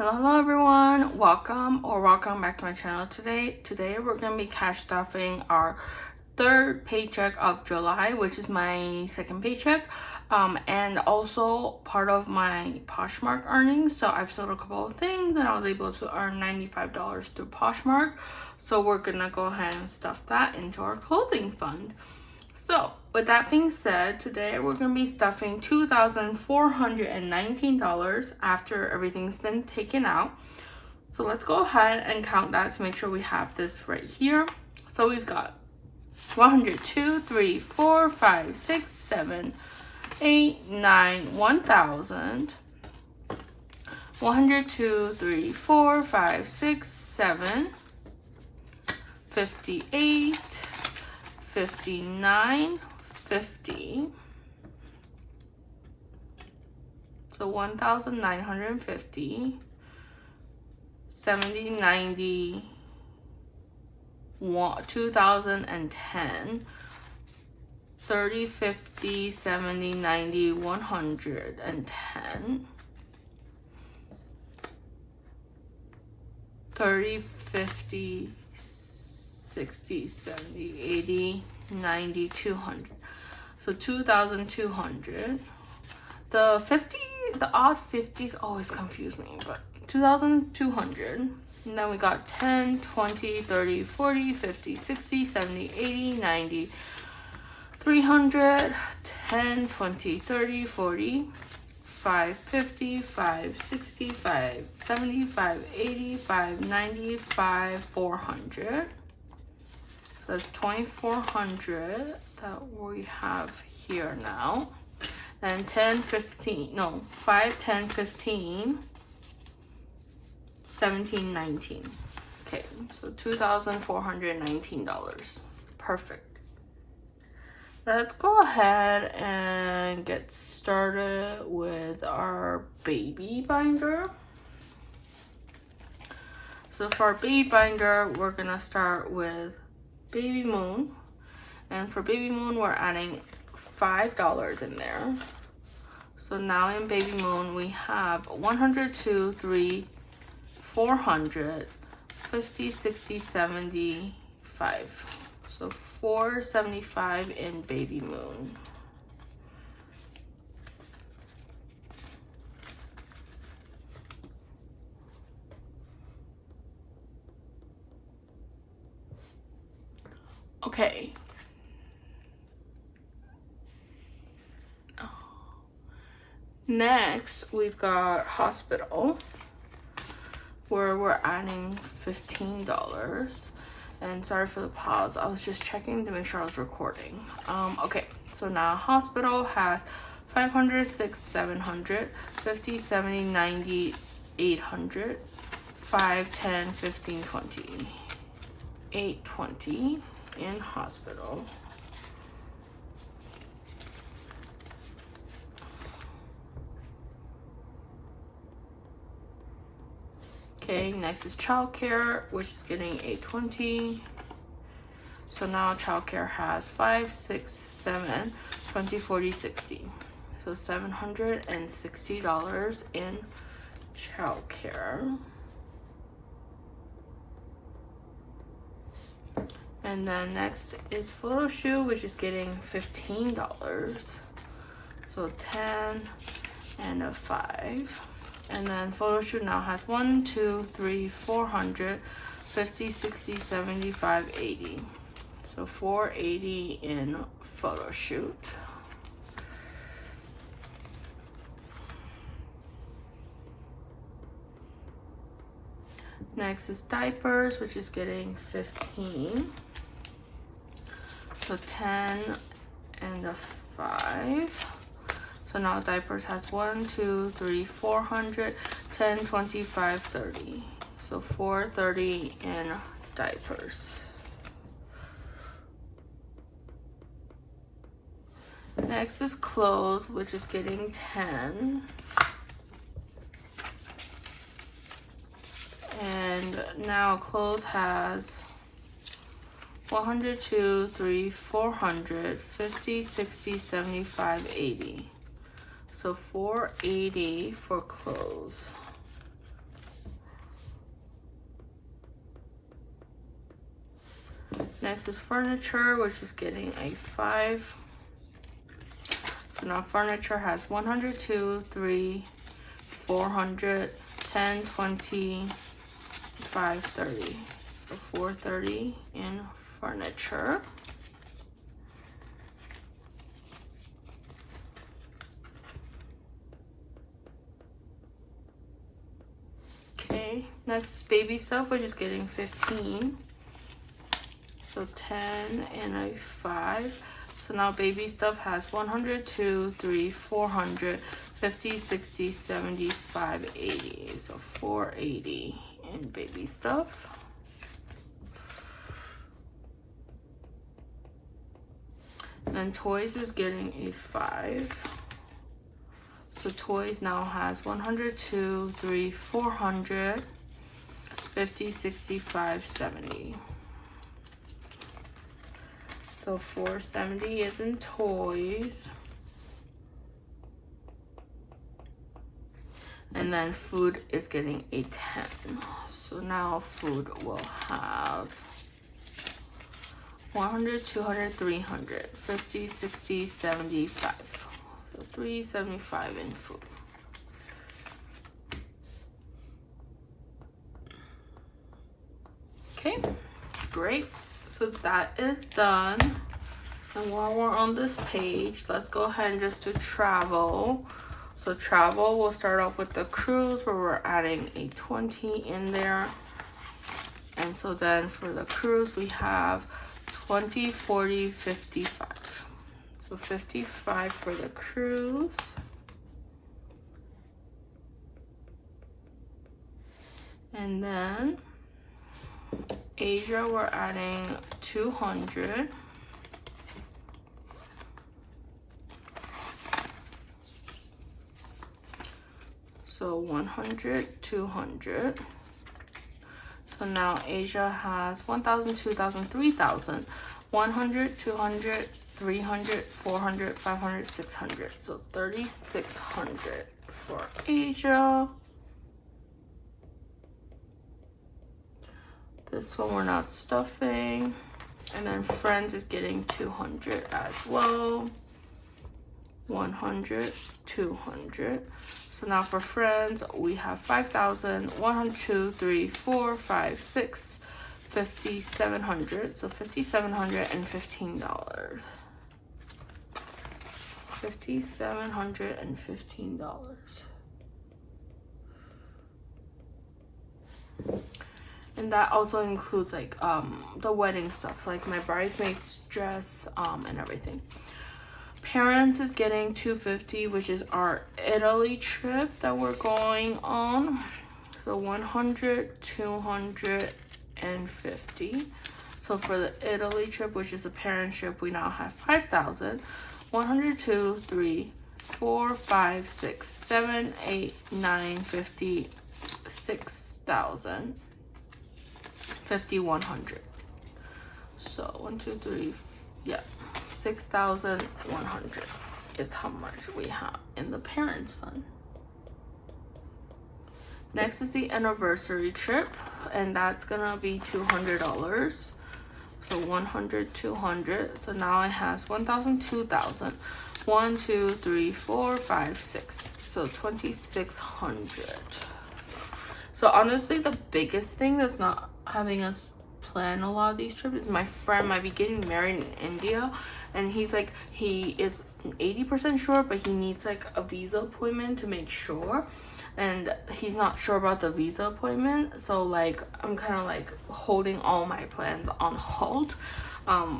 Hello everyone, welcome back to my channel. Today we're gonna be cash stuffing our third paycheck of July, which is my second paycheck, and also part of my Poshmark earnings. So I've sold a couple of things and I was able to earn $95 through Poshmark. So we're gonna go ahead and stuff that into our clothing fund. So with that being said, today we're going to be stuffing $2,419 after everything's been taken out. So let's go ahead and count that to make sure we have this right here. So we've got 100, 2, 3, 4, 5, 6, 7, 8, 9, 1,000. 100, 2, 3, 4, 5, 6, 7, 58, 59, 50, so 1,950, 70, 90, 2010, 30, 50, 70, 90, 110, 30, 50, 60, 70, 80, 90, 200. So 2,200. The odd 50s always confuse me, but 2,200. And then we got 10, 20, 30, 40, 50, 60, 70, 80, 90, 300, 10, 20, 30, 40, 5, 50, 5, 60, 5, 70, 5, 80, 5, 90, 5, 400. So that's 2,400 that we have here now. Then 10, 15, no, 5, 10, 15, 17, 19. Okay, so $2,419. Perfect. Let's go ahead and get started with our baby binder. So for our baby binder, we're gonna start with Baby Moon, and for Baby Moon we're adding $5 in there. So now in Baby Moon we have 100, 2, 3, 400, 50, 60, 75. So 475 in Baby Moon. Okay. Next, we've got Hospital, where we're adding $15. And sorry for the pause. I was just checking to make sure I was recording. Okay, so now Hospital has 500, 6, 700, 50, 70, 90, 800, 5, 10, 15, 20, 820 in Hospital. Okay, next is childcare, which is getting $820. So now childcare has 5, 6, 7, 20, 40, 60. So $760 in childcare. And then next is photo shoot, which is getting $15. So 10 and a 5. And then photo shoot now has 1, 2, 3, 400, 50, 60, 75, 80. So 480 in photo shoot. Next is diapers, which is getting 15. So 10 and a 5. So now diapers has 1, 2, 3, 400, 10, 25, 30. So 430 in diapers. Next is clothes, which is getting 10. And now clothes has 100, 2, 3, 400, 50, 60, 75, 80. So $480 for clothes. Next is furniture, which is getting a 5. So now furniture has 100, 2, 3, 400, 10, 20, 5, 30. So 430 in furniture. Okay, next is baby stuff, which is getting 15. So 10 and a 5. So now baby stuff has 100, 2, 3, 400, 50, 60, 75, 80. So 480 in baby stuff. And then toys is getting a 5. So toys now has 100, 2, 3, 400, 50, 65, 70. So 470 is in toys. And then food is getting a 10. So now food will have 100, 200, 300, 50, 60, 75. So 375 in food. Okay, great. So that is done. And while we're on this page, let's go ahead and just do travel. So travel, we'll start off with the cruise where we're adding a 20 in there. And so then for the cruise, we have 20, 40, 55. So 55 for the cruise. And then Asia, we're adding 200. So 100, 200. So now Asia has 1,000, 2,000, 3,000, 100, 200, 300, 400, 500, 600. So 3,600 for Asia. This one we're not stuffing. And then Friends is getting 200 as well. 100, 200. So now for Friends, we have 5,000, 100, 2, 3, 4, 5, 6, 5,700. So $5,715. $5,715. And that also includes like the wedding stuff, like my bridesmaid's dress and everything. Parents is getting 250, which is our Italy trip that we're going on. So 100, 250. So for the Italy trip, which is a parent trip, we now have 5,000. 100, 2, 3, 4, 5, 6, 7, 8, 9, 50, 6,000. 5,100. So 1, 2, 3, yeah, 6,100 is how much we have in the parents fund. Next is the anniversary trip, and that's gonna be $200. So 100, 200. So now it has 1,000, 2,000. 1, 2, 3, 4, 5, 6. So 2,600. So honestly, the biggest thing that's not having us plan a lot of these trips is my friend might be getting married in India, and he's like, he is 80% sure, but he needs like a visa appointment to make sure, and he's not sure about the visa appointment. So like I'm kind of like holding all my plans on hold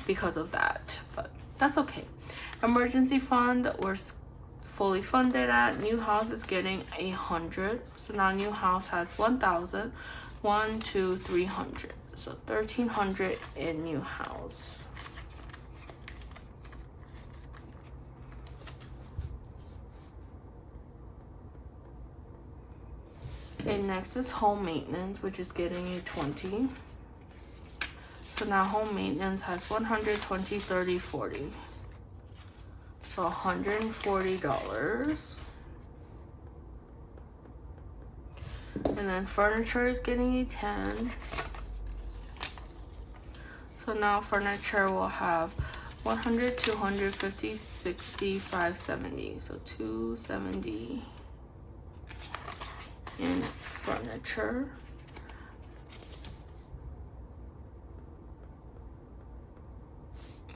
because of that, but that's okay. Emergency fund, we're fully funded at. New house is getting 100. So now new house has 1,000. 1, 2, 300. So 1,300 in new house. Okay, next is home maintenance, which is getting a 20. So now home maintenance has 100, 20, 30, 40. So $140. And then furniture is getting a 10. So So now furniture will have 100, 200, 50, 60, 570. So 270 in furniture.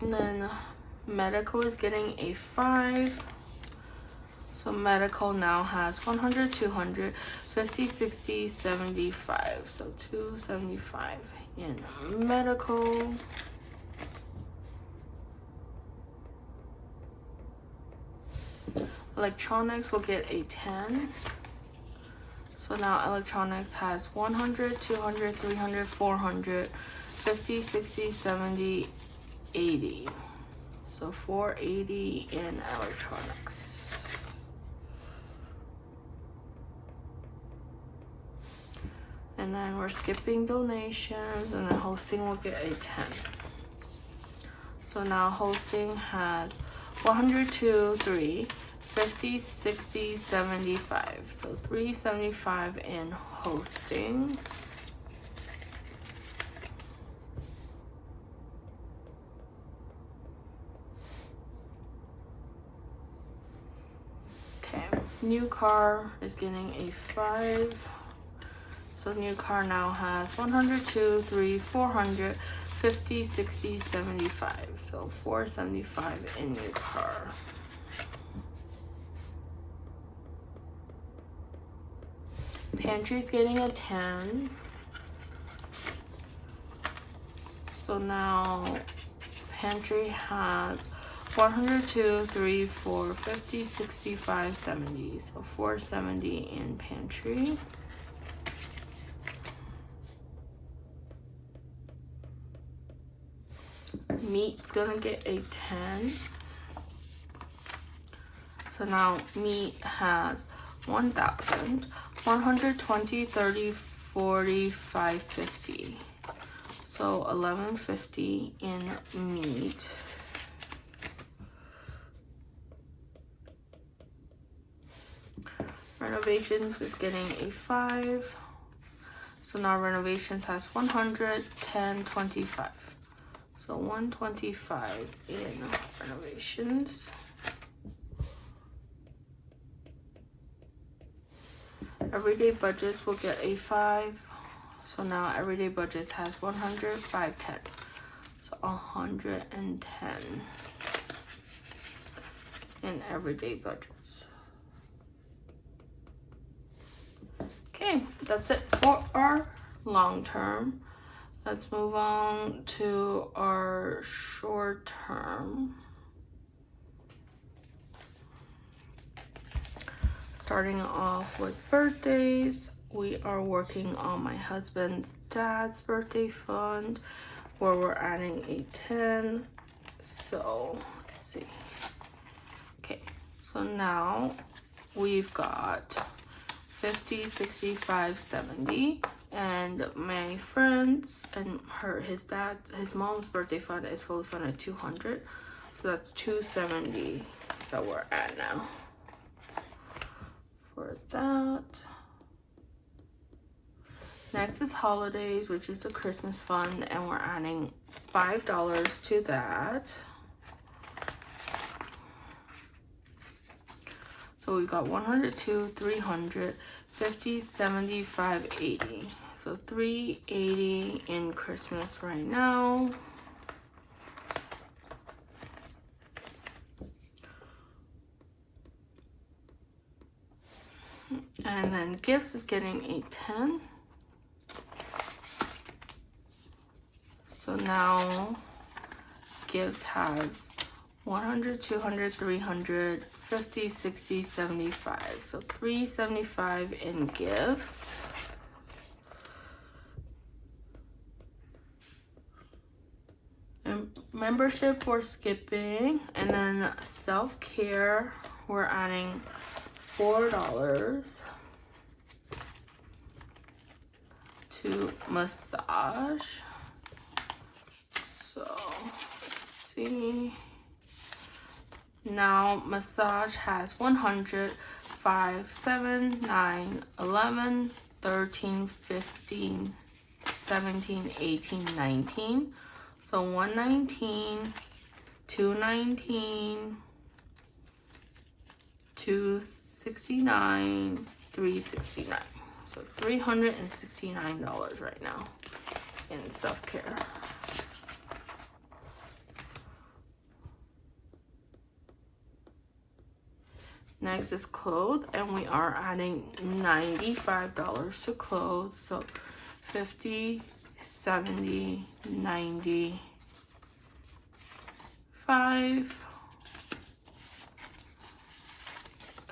And then medical is getting a 5. So medical now has 100, 200, 50, 60, 75. So 275 in medical. Electronics will get a 10. So now electronics has 100, 200, 300, 400, 50, 60, 70, 80. So 480 in electronics. And then we're skipping donations, and then hosting will get a 10. So now hosting has 100, 2, 3, 50, 60, 75. So 375 in hosting. Okay, new car is getting a 5. So new car now has 100, 2, 3, 400, 50, 60, 75. So 475 in new car. Pantry's getting a 10. So now pantry has 100, 2, 3, 4, 50, 65, 70. So 470 in pantry. Meat's gonna get a 10. So now meat has 1,000, 120, 30, 40, 550. So 1150 in meat. Renovations is getting a 5. So now renovations has 100, 10, 25. So 125 in renovations. Everyday budgets will get a 5. So now everyday budgets has 100, 5, 10. So 110 in everyday budgets. Okay, that's it for our long term. Let's move on to our short term. Starting off with birthdays, we are working on my husband's dad's birthday fund, where we're adding a 10. So let's see. Okay, so now we've got 50, 65, 70. And my friends and his mom's birthday fund is fully funded 200. So that's 270 that we're at now. For that. Next is holidays, which is the Christmas fund, and we're adding $5 to that. So we got 102, 300, 50, 75, 80. So 380 in Christmas right now. And then gifts is getting a 10. So now gifts has 100, 200, 300, 50, 60, 75. So 375 in gifts. And membership we're skipping. And then self-care, we're adding $4 to massage. So let's see. Now massage has 100, 5, 7, 9, 11, 13, 15, 17, 18, 19. So 119, 219, 269, 369. So $369 right now in self-care. Next is clothes, and we are adding $95 to clothes. So 50, 70, 95.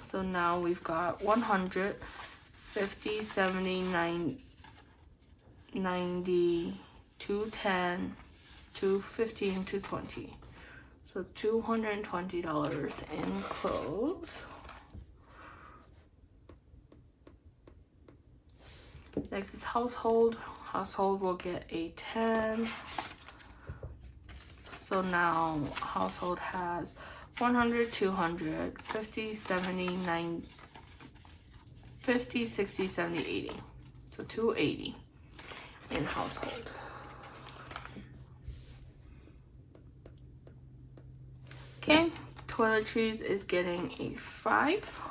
So now we've got 100, 50, 70, 90, 210, 250, and 220. So $220 in clothes. Next is household. Household will get a 10. So now household has 100, 200, 50, 70, 90, 50, 60, 70, 80. So 280 in household. Okay, toiletries is getting a 5.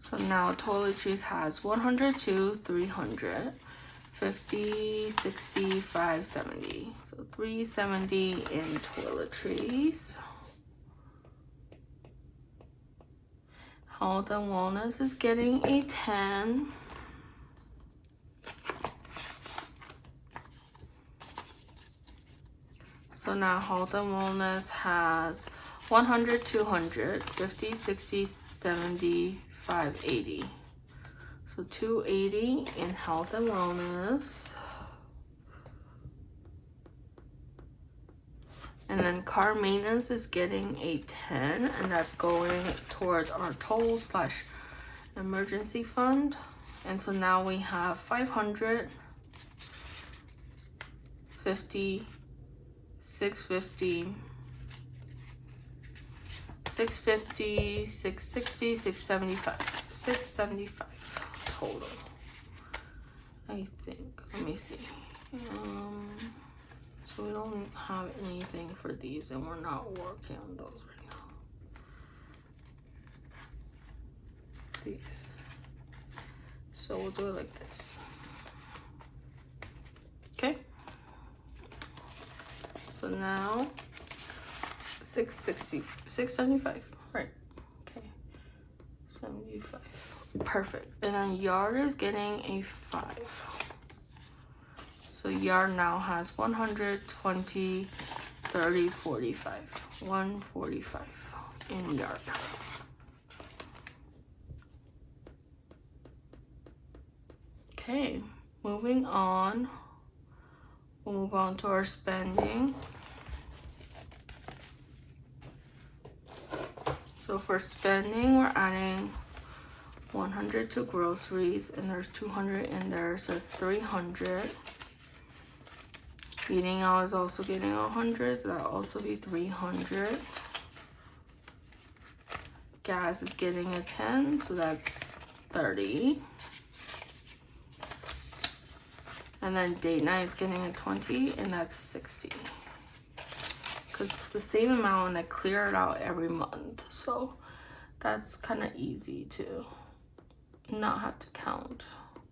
So now toiletries has 102, 300, 50, 65, 70. So 370 in toiletries. Health and wellness is getting a 10. So now health and wellness has 100, 200, 50, 60, 70, 580. So 280 in health and wellness. And then car maintenance is getting a 10, and that's going towards our toll / emergency fund. And so now we have 500, 50, 650, 650, 660, 675, 675 total, I think. Let me see. So we don't have anything for these, and we're not working on those right now. These. So we'll do it like this. Okay. So now 660, 675, right? Okay, 75, perfect. And then yard is getting a 5. So yard now has 120, 30, 45, 145 in yard. Okay, moving on. We'll move on to our spending. So for spending, we're adding 100 to groceries, and there's 200 in there, so 300. Eating out is also getting 100, so that'll also be 300. Gas is getting a 10, so that's 30. And then date night is getting a 20, and that's 60. Because it's the same amount, and I clear it out every month. So that's kind of easy to not have to count,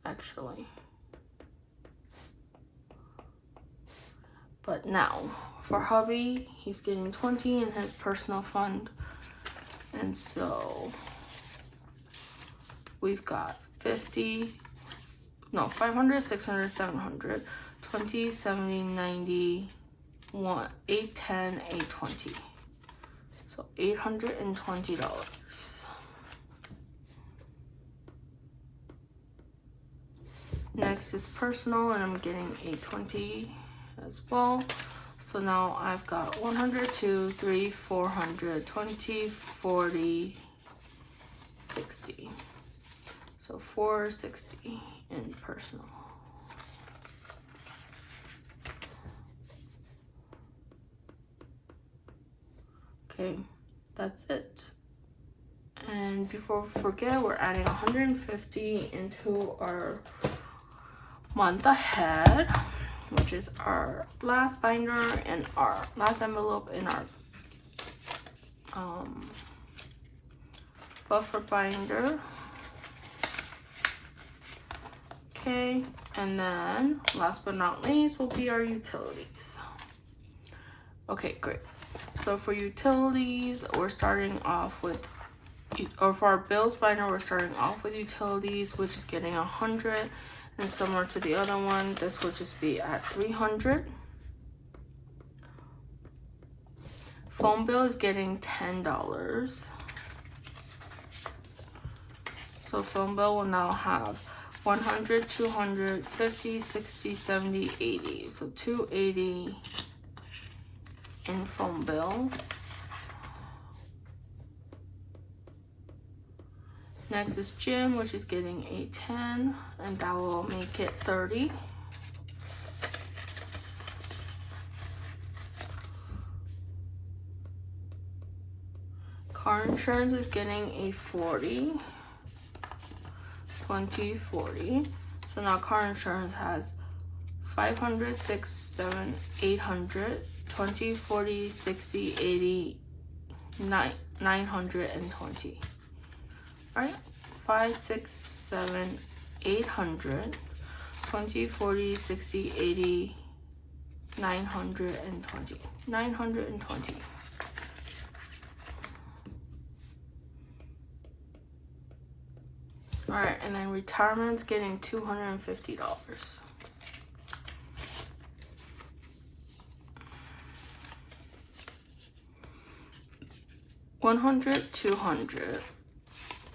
actually. But now, for hubby, he's getting 20 in his personal fund. And so we've got 500, 600, 700, 20, 70, 90, 810, 820. So $820. Next is personal, and I'm getting 820 as well. So now I've got 100, 2, 3, 400, 20, 40, 60. So 460 in personal. Okay, that's it. And before we forget, we're adding 150 into our month ahead. which is our last binder and our last envelope in our buffer binder. Okay, and then last but not least will be our utilities. Okay, great. So for utilities, we're starting off with, or for our bills binder, we're starting off with utilities, which is getting 100, and similar to the other one, this will just be at 300. Phone bill is getting $10. So phone bill will now have 100, 200, 50, 60, 70, 80. So 280 in phone bill. Next is gym, which is getting a 10, and that will make it 30. Car insurance is getting a 40. 20, 40. So now car insurance has 500, 6, 7, 800, 20, 40, 60, 80, 920. Alright, 5, 6, 7, 800, 20, 40, 60, 80, 920. 920. All right, and then retirement's getting $250. 100, 200,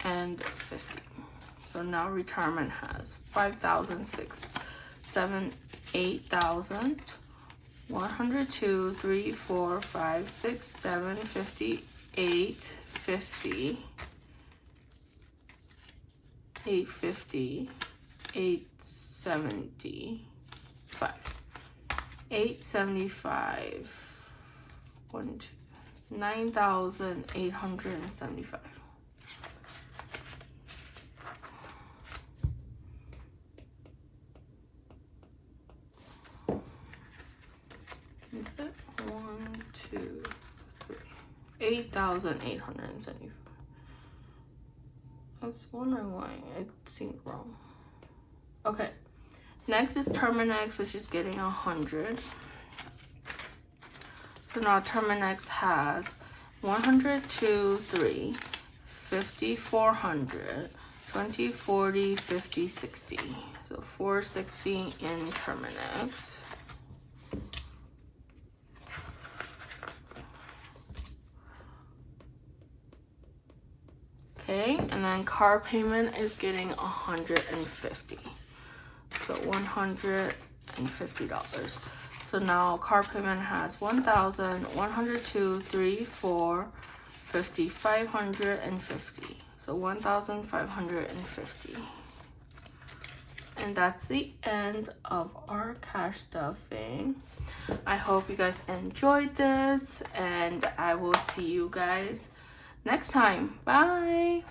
and 50. So now retirement has 5,000, 6, 7, 8,000, 102, 3, 4, 5, 6, 7, 50, 8, 50. 850, 875, 875, 9,875. Is it 1, 2, 3? 8,875. I was wondering why it seemed wrong. Okay, next is Terminex, which is getting 100. So now Terminex has 100, 2, 3, 50, 400, 20, 40, 50, 60. So 460 in Terminex. Okay, and then car payment is getting 150. So $150. So now car payment has 1,000, 102, 3, 4, 50, 550. So 1,550. And that's the end of our cash stuffing. I hope you guys enjoyed this, and I will see you guys next time. Bye.